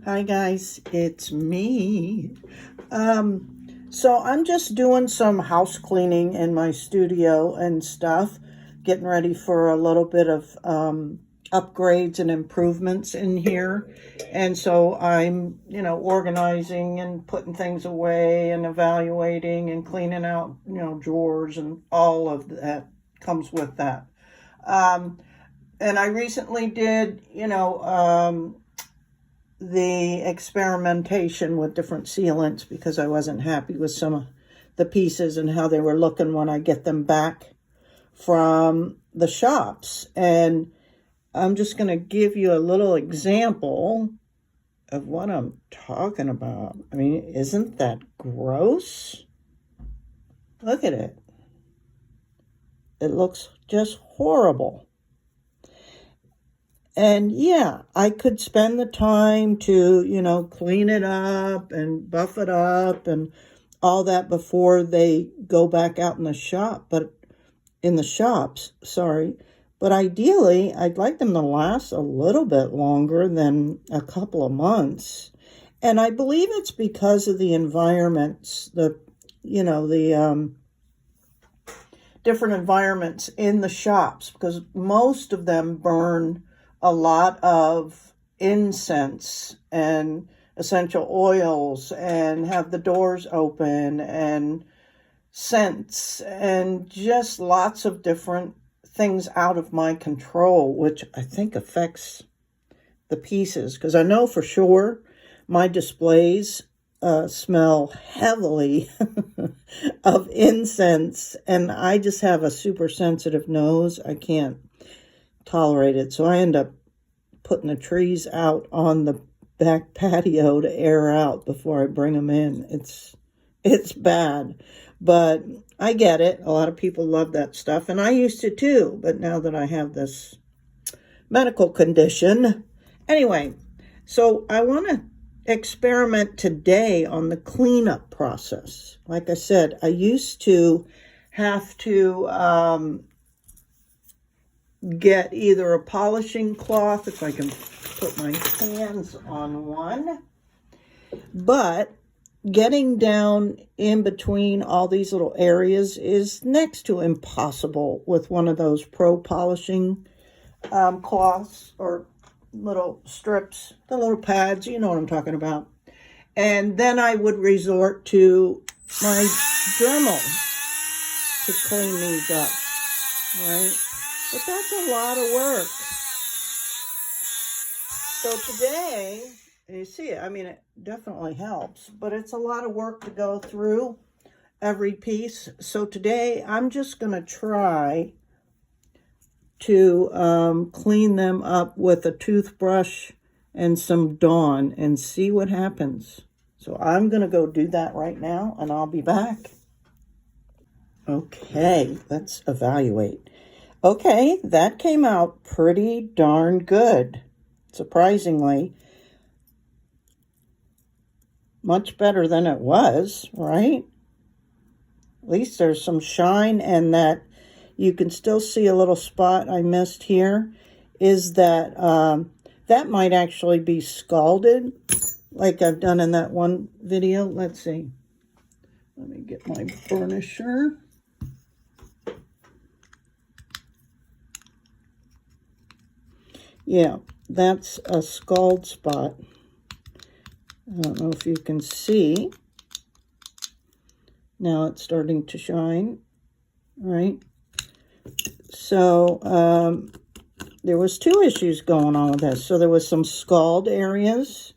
Hi guys, it's me. So I'm just doing some house cleaning in my studio and stuff, getting ready for a little bit of upgrades and improvements in here. And so I'm, organizing and putting things away and evaluating and cleaning out, drawers and all of that comes with that. And I recently did, the experimentation with different sealants because I wasn't happy with some of the pieces and how they were looking when I get them back from the shops. And I'm just going to give you a little example of what I'm talking about. I mean, isn't that gross? Look at it. It looks just horrible. And yeah, I could spend the time to, clean it up and buff it up and all that before they go back out in the shop, But ideally, I'd like them to last a little bit longer than a couple of months. And I believe it's because of the environments, the different environments in the shops, because most of them burn a lot of incense and essential oils and have the doors open and scents and just lots of different things out of my control, which I think affects the pieces, because I know for sure my displays smell heavily of incense, and I just have a super sensitive nose. I can't tolerate it, so I end up putting the trees out on the back patio to air out before I bring them in. It's bad, but I get it. A lot of people love that stuff, and I used to too, but now that I have this medical condition. Anyway, so I want to experiment today on the cleanup process. Like I said, I used to have to get either a polishing cloth, if I can put my hands on one, but getting down in between all these little areas is next to impossible with one of those pro polishing cloths or little strips, the little pads, you know what I'm talking about. And then I would resort to my Dremel to clean these up, right? But that's a lot of work. So today, you see it, I mean, it definitely helps, but it's a lot of work to go through every piece. So today, I'm just going to try to clean them up with a toothbrush and some Dawn and see what happens. So I'm going to go do that right now, and I'll be back. Okay, let's evaluate. Okay, that came out pretty darn good, surprisingly. Much better than it was, right? At least there's some shine, and that you can still see a little spot I missed here is that that might actually be scalded, like I've done in that one video. Let's see. Let me get my burnisher. Yeah, that's a scald spot. I don't know if you can see. Now it's starting to shine, right? So there was two issues going on with this. So there was some scald areas,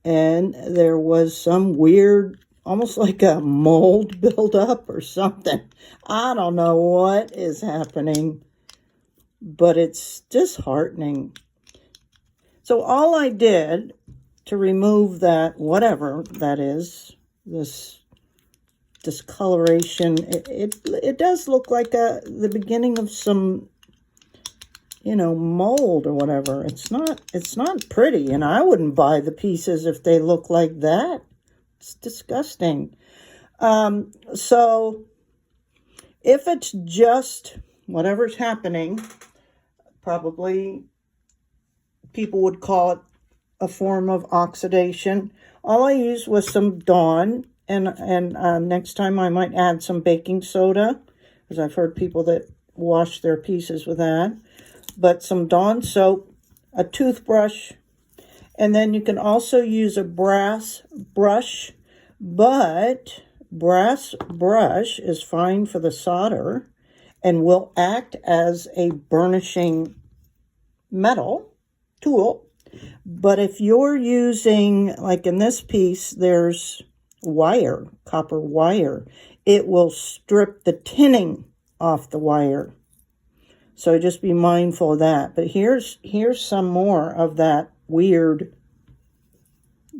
and there was some weird, almost like a mold buildup or something. I don't know what is happening, but it's disheartening. So all I did to remove that, whatever that is, this discoloration, it does look like the beginning of some, mold or whatever. It's not pretty, and I wouldn't buy the pieces if they look like that. It's disgusting. So if it's just whatever's happening, probably people would call it a form of oxidation. All I used was some Dawn, and next time I might add some baking soda, because I've heard people that wash their pieces with that. But some Dawn soap, a toothbrush, and then you can also use a brass brush, but brass brush is fine for the solder and will act as a burnishing metal tool. But if you're using, like in this piece, there's wire, copper wire, it will strip the tinning off the wire. So just be mindful of that. But here's some more of that weird,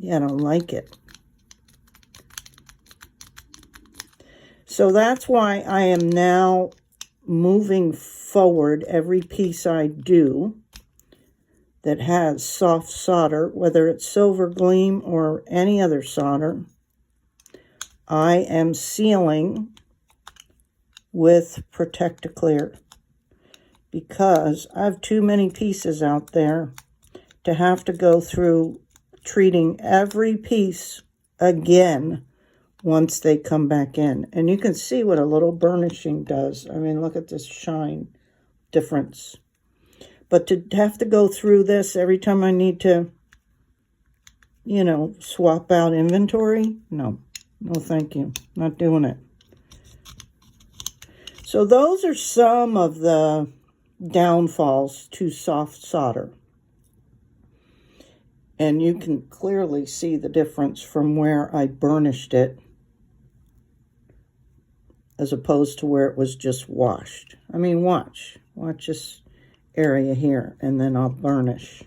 I don't like it. So that's why I am now moving forward every piece I do that has soft solder, whether it's silver gleam or any other solder, I am sealing with Protect-A-Clear, because I have too many pieces out there to have to go through treating every piece again once they come back in. And you can see what a little burnishing does. I mean, look at this shine difference. But to have to go through this every time I need to, swap out inventory, no, thank you. Not doing it. So those are some of the downfalls to soft solder. And you can clearly see the difference from where I burnished it as opposed to where it was just washed. I mean, watch this area here, and then I'll burnish.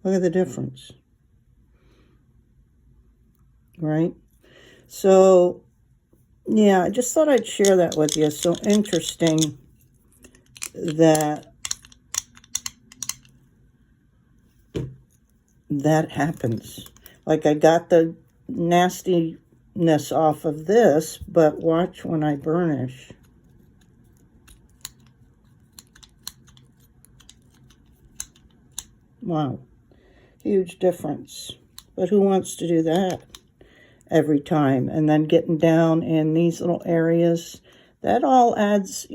Look at the difference, right? So, yeah, I just thought I'd share that with you. So interesting that happens. Like, I got the nastiness off of this, but watch when I burnish. Wow, huge difference. But who wants to do that every time? And then getting down in these little areas, that all adds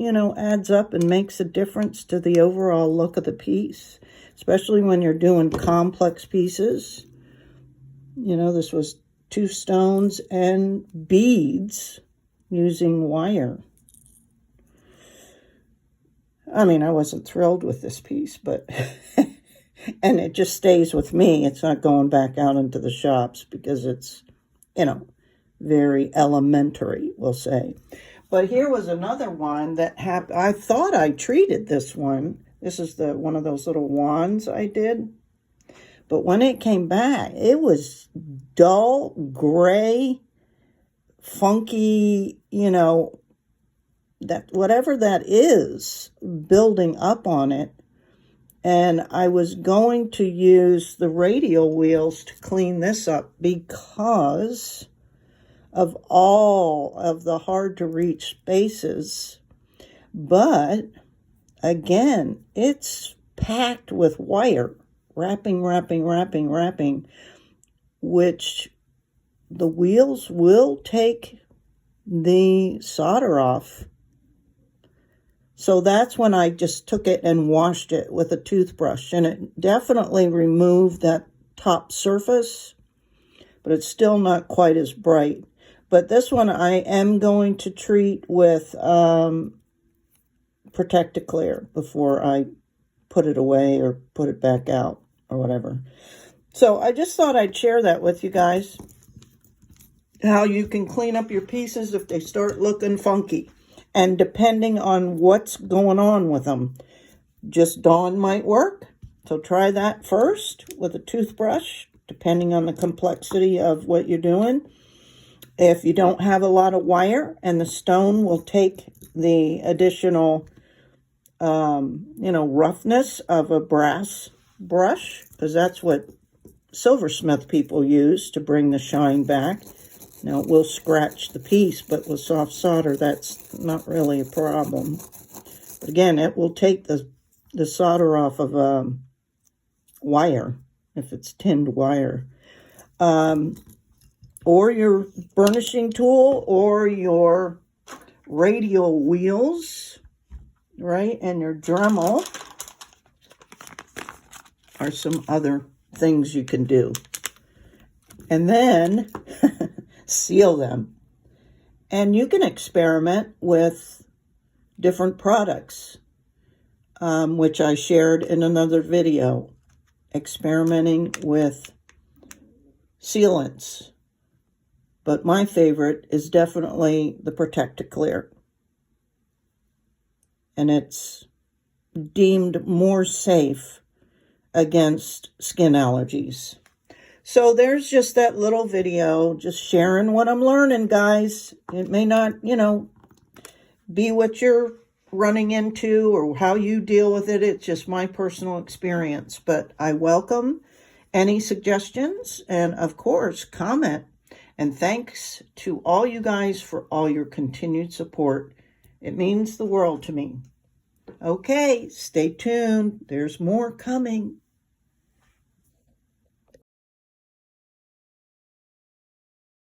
up and makes a difference to the overall look of the piece, especially when you're doing complex pieces. This was 2 stones and beads using wire. I mean, I wasn't thrilled with this piece, but and it just stays with me. It's not going back out into the shops because it's, very elementary, we'll say. But here was another one that I thought I treated this one. This is one of those little wands I did. But when it came back, it was dull, gray, funky, that whatever that is building up on it. And I was going to use the radial wheels to clean this up because of all of the hard to reach spaces. But again, it's packed with wire, wrapping, which the wheels will take the solder off. So that's when I just took it and washed it with a toothbrush. And it definitely removed that top surface, but it's still not quite as bright. But this one I am going to treat with Protect-A-Clear before I put it away or put it back out or whatever. So I just thought I'd share that with you guys, how you can clean up your pieces if they start looking funky. And depending on what's going on with them, just Dawn might work. So try that first with a toothbrush, depending on the complexity of what you're doing. If you don't have a lot of wire, and the stone will take the additional, roughness of a brass brush, because that's what silversmith people use to bring the shine back. Now, it will scratch the piece, but with soft solder, that's not really a problem. But again, it will take the the solder off of a wire, if it's tinned wire. Or your burnishing tool, or your radial wheels, right? And your Dremel are some other things you can do. And then seal them. And you can experiment with different products, which I shared in another video, experimenting with sealants. But my favorite is definitely the Protect-A-Clear. And it's deemed more safe against skin allergies. So there's just that little video, just sharing what I'm learning, guys. It may not, be what you're running into or how you deal with it. It's just my personal experience. But I welcome any suggestions and, of course, comment. And thanks to all you guys for all your continued support. It means the world to me. Okay, stay tuned. There's more coming.